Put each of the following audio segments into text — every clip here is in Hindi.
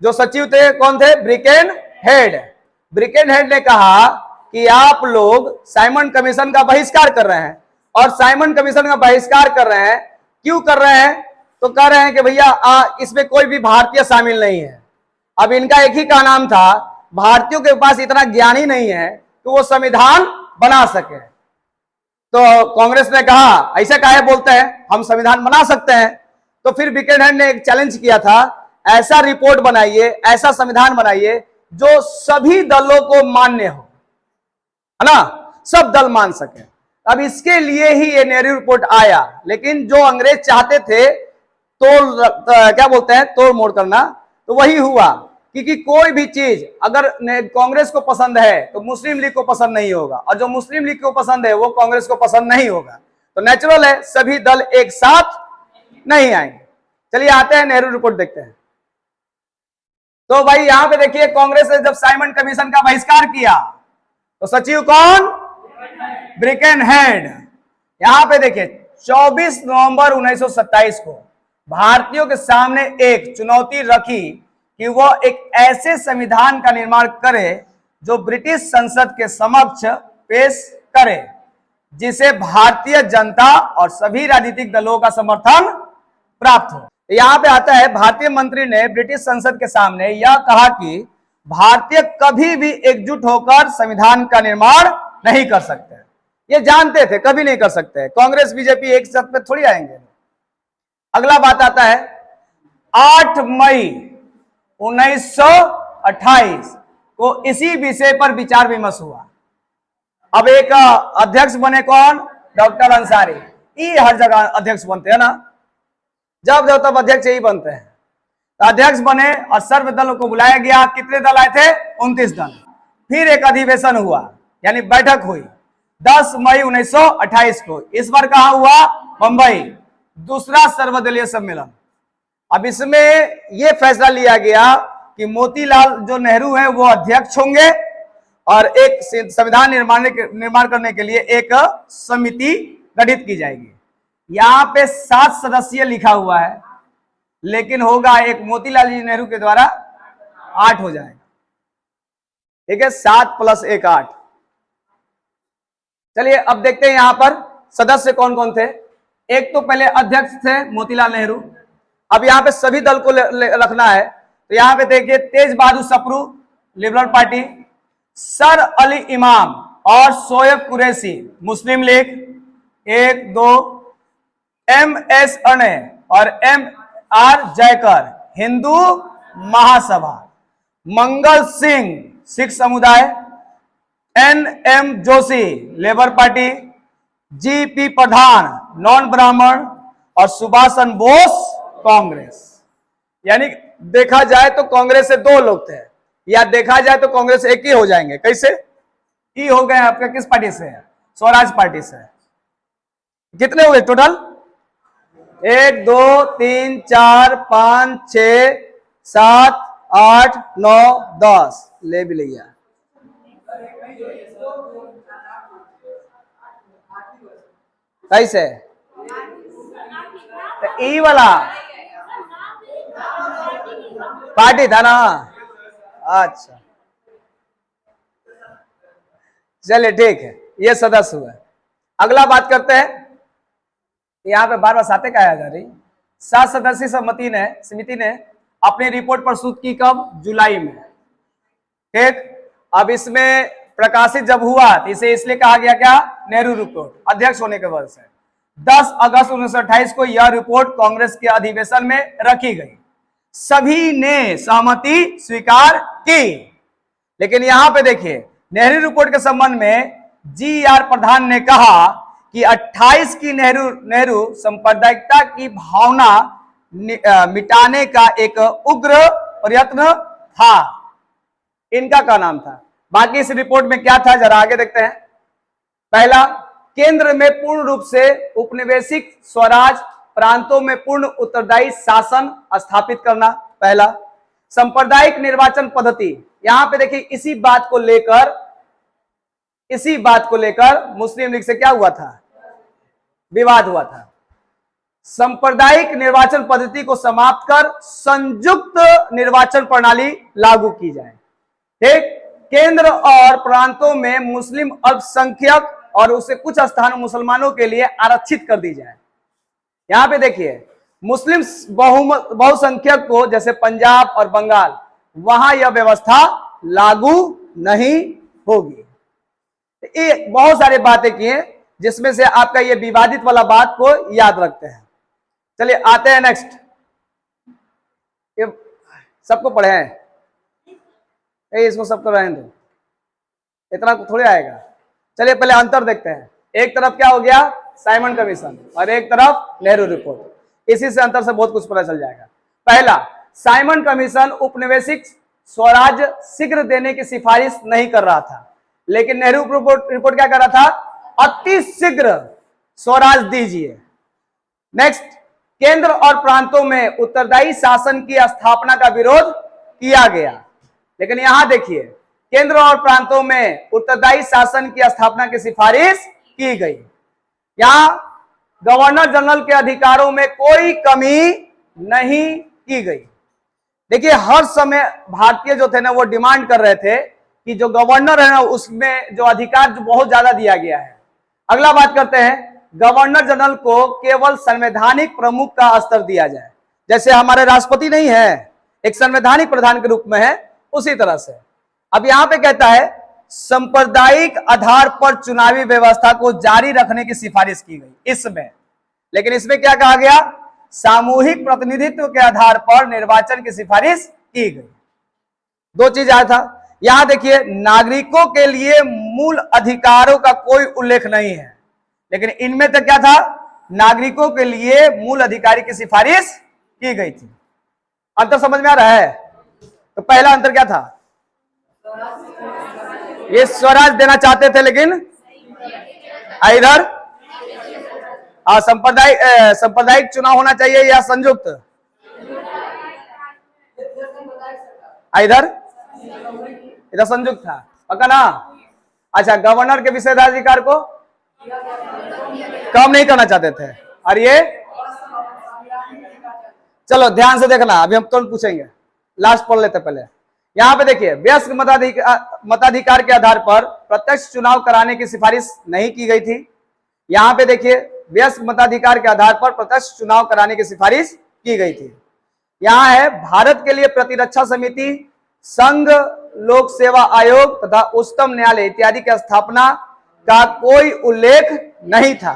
जो सचिव थे कौन थे? ब्रिकेन हेड। ब्रिकेन हेड ने कहा कि आप लोग साइमन कमीशन का बहिष्कार कर रहे हैं, और साइमन कमीशन का बहिष्कार कर रहे हैं, क्यों कर रहे हैं? तो कह रहे हैं कि भैया इसमें कोई भी भारतीय शामिल नहीं है। अब इनका एक ही का नाम था, भारतीयों के पास इतना ज्ञान ही नहीं है कि वो संविधान बना सके। तो कांग्रेस ने कहा ऐसे काहे बोलते हैं, हम संविधान बना सकते हैं। तो फिर ब्रिकेन हेड ने एक चैलेंज किया था, ऐसा रिपोर्ट बनाइए, ऐसा संविधान बनाइए जो सभी दलों को मान्य हो, है ना, सब दल मान सके। अब इसके लिए ही ये नेहरू रिपोर्ट आया, लेकिन जो अंग्रेज चाहते थे क्या बोलते हैं, तोड़ मोड़ करना, तो वही हुआ। क्योंकि कोई भी चीज अगर कांग्रेस को पसंद है तो मुस्लिम लीग को पसंद नहीं होगा, और जो मुस्लिम लीग को पसंद है वो कांग्रेस को पसंद नहीं होगा। तो नेचुरल है सभी दल एक साथ नहीं आएंगे। चलिए आते हैं नेहरू रिपोर्ट देखते हैं। तो भाई यहां पे देखिए, कांग्रेस ने जब साइमन कमीशन का बहिष्कार किया तो सचिव कौन? ब्रिकेन हेड। यहां पे देखिए 24 नवंबर 1927 को भारतीयों के सामने एक चुनौती रखी कि वह एक ऐसे संविधान का निर्माण करे जो ब्रिटिश संसद के समक्ष पेश करे, जिसे भारतीय जनता और सभी राजनीतिक दलों का समर्थन प्राप्त हो। यहां पे आता है, भारतीय मंत्री ने ब्रिटिश संसद के सामने यह कहा कि भारतीय कभी भी एकजुट होकर संविधान का निर्माण नहीं कर सकते। ये जानते थे कभी नहीं कर सकते, कांग्रेस बीजेपी एक साथ पे थोड़ी आएंगे। अगला बात आता है, 8 मई 1928 को इसी विषय पर विचार विमर्श हुआ। अब एक अध्यक्ष बने कौन? डॉक्टर अंसारी। ये हर जगह अध्यक्ष बनते हैं ना, जब जब तब अध्यक्ष यही बनते हैं। तो अध्यक्ष बने और सर्व दलों को बुलाया गया। कितने दल आए थे? 29 दल। फिर एक अधिवेशन हुआ, यानी बैठक हुई 10 मई 1928 को। इस बार कहां हुआ? मुंबई। दूसरा सर्वदलीय सम्मेलन। अब इसमें यह फैसला लिया गया कि मोतीलाल जो नेहरू है वो अध्यक्ष होंगे, और एक संविधान निर्माण करने के लिए एक समिति गठित की जाएगी। यहां पे 7 सदस्य लिखा हुआ है, लेकिन होगा एक मोतीलाल जी नेहरू के द्वारा 8 हो जाएगा। ठीक है, 7 + 1 8। चलिए अब देखते हैं यहां पर सदस्य कौन कौन थे। एक तो पहले अध्यक्ष थे मोतीलाल नेहरू। अब यहां पे सभी दल को रखना है, तो यहां पे देखिए तेज बहादुर सप्रू लिबरल पार्टी, सर अली इमाम और शोएब कुरैशी मुस्लिम लीग 1 2, MS अणे और MR जयकर हिंदू महासभा, मंगल सिंह सिख समुदाय, NM Joshi labour party, GP प्रधान नॉन ब्राह्मण और सुभाष चंद्र बोस कांग्रेस। यानी देखा जाए तो कांग्रेस से 2 लोग थे, या देखा जाए तो कांग्रेस एक ही हो जाएंगे। कैसे ही हो गए आपके? किस पार्टी से? स्वराज पार्टी से। कितने हुए टोटल? 1 2 3 4 5 6 7 8 9 10 ले भी लिया। कैसे? तो ई वाला पार्टी था ना। अच्छा चलिए ठीक है, ये सदस्य हुआ। अगला बात करते हैं, यहां पे बार बार साथे कहा जा रही। 7 सदस्यीय समिति ने अपनी रिपोर्ट प्रस्तुत की कब? जुलाई में। ठीक, अब इसमें प्रकाशित जब हुआ तो इसे इसलिए कहा गया क्या? नेहरू रिपोर्ट, अध्यक्ष होने के वजह से। 10 अगस्त 1928 को यह रिपोर्ट कांग्रेस के अधिवेशन में रखी गई। सभी ने सहमति स्वीकार की। लेकिन यहां पे देखिए, नेहरू रिपोर्ट के संबंध में GR प्रधान ने कहा कि 28 की नेहरू सांप्रदायिकता की भावना मिटाने का एक उग्र प्रयत्न था। इनका क्या नाम था? बाकी इस रिपोर्ट में क्या था जरा आगे देखते हैं। पहला, केंद्र में पूर्ण रूप से उपनिवेशिक स्वराज, प्रांतों में पूर्ण उत्तरदायी शासन स्थापित करना। पहला, सांप्रदायिक निर्वाचन पद्धति। यहां पे देखिए इसी बात को लेकर मुस्लिम लीग से क्या हुआ था? विवाद हुआ था। सांप्रदायिक निर्वाचन पद्धति को समाप्त कर संयुक्त निर्वाचन प्रणाली लागू की जाए। ठीक, केंद्र और प्रांतों में मुस्लिम अल्पसंख्यक और उसे कुछ स्थान मुसलमानों के लिए आरक्षित कर दी जाए। यहां पे देखिए, मुस्लिम बहुसंख्यक को जैसे पंजाब और बंगाल, वहां यह व्यवस्था लागू नहीं होगी। ये बहुत सारे बातें किए जिसमें से आपका ये विवादित वाला बात को याद रखते हैं। चलिए आते हैं नेक्स्ट। ये सबको पढ़े हैं, इसको सबको रहने दो, इतना थोड़े आएगा। चलिए पहले अंतर देखते हैं। एक तरफ क्या हो गया, साइमन कमीशन, और एक तरफ नेहरू रिपोर्ट। इसी से अंतर से बहुत कुछ पता चल जाएगा। पहला, साइमन कमीशन उपनिवेशिक स्वराज्य शीघ्र देने की सिफारिश नहीं कर रहा था, लेकिन नेहरू रिपोर्ट क्या कर रहा था, अति शीघ्र स्वराज दीजिए। नेक्स्ट, केंद्र और प्रांतों में उत्तरदायी शासन की स्थापना का विरोध किया गया, लेकिन यहां देखिए, केंद्र और प्रांतों में उत्तरदायी शासन की स्थापना की सिफारिश की गई। यहां गवर्नर जनरल के अधिकारों में कोई कमी नहीं की गई। देखिए, हर समय भारतीय जो थे ना, वो डिमांड कर रहे थे कि जो गवर्नर है ना, उसमें जो अधिकार जो बहुत ज्यादा दिया गया है। अगला बात करते हैं, गवर्नर जनरल को केवल संवैधानिक प्रमुख का स्तर दिया जाए। जैसे हमारे राष्ट्रपति नहीं है, एक संवैधानिक प्रधान के रूप में है, उसी तरह से अब यहां पे कहता है सांप्रदायिक आधार पर चुनावी व्यवस्था को जारी रखने की सिफारिश की गई इसमें। लेकिन इसमें क्या कहा गया, सामूहिक प्रतिनिधित्व के आधार पर निर्वाचन की सिफारिश की गई। दो चीज आया था। यहां देखिए, नागरिकों के लिए मूल अधिकारों का कोई उल्लेख नहीं है, लेकिन इनमें तो क्या था, नागरिकों के लिए मूल अधिकारी की सिफारिश की गई थी। अंतर समझ में आ रहा है? तो पहला अंतर क्या था, ये स्वराज देना चाहते थे, लेकिन इधर सांप्रदायिक चुनाव होना चाहिए या संयुक्त, इधर संयुक्त था, पक्का ना। अच्छा, गवर्नर के विशेषाधिकार को कम नहीं करना चाहते थे, और ये चलो ध्यान से देखना, अभी हम तुरंत पूछेंगे, लास्ट पढ़ लेते पहले। यहां पे देखिए, वयस्क मताधिकार के आधार पर प्रत्यक्ष चुनाव कराने की सिफारिश नहीं की गई थी। यहां पे देखिए, वयस्क मताधिकार के आधार पर प्रत्यक्ष चुनाव कराने की सिफारिश की गई थी। यहां है, भारत के लिए प्रतिरक्षा समिति, संघ लोक सेवा आयोग तथा उच्चतम न्यायालय इत्यादि की स्थापना का कोई उल्लेख नहीं था,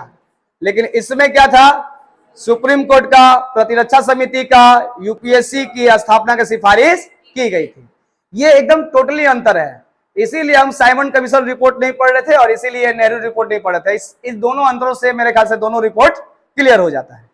लेकिन इसमें क्या था, सुप्रीम कोर्ट का, प्रतिरक्षा समिति का, यूपीएससी की स्थापना की सिफारिश की गई थी। ये एकदम टोटली अंतर है। इसीलिए हम साइमन कमीशन रिपोर्ट नहीं पढ़ रहे थे और इसीलिए नेहरू रिपोर्ट नहीं पढ़ रहे थे। इस दोनों अंतरों से मेरे ख्याल से दोनों रिपोर्ट क्लियर हो जाता है।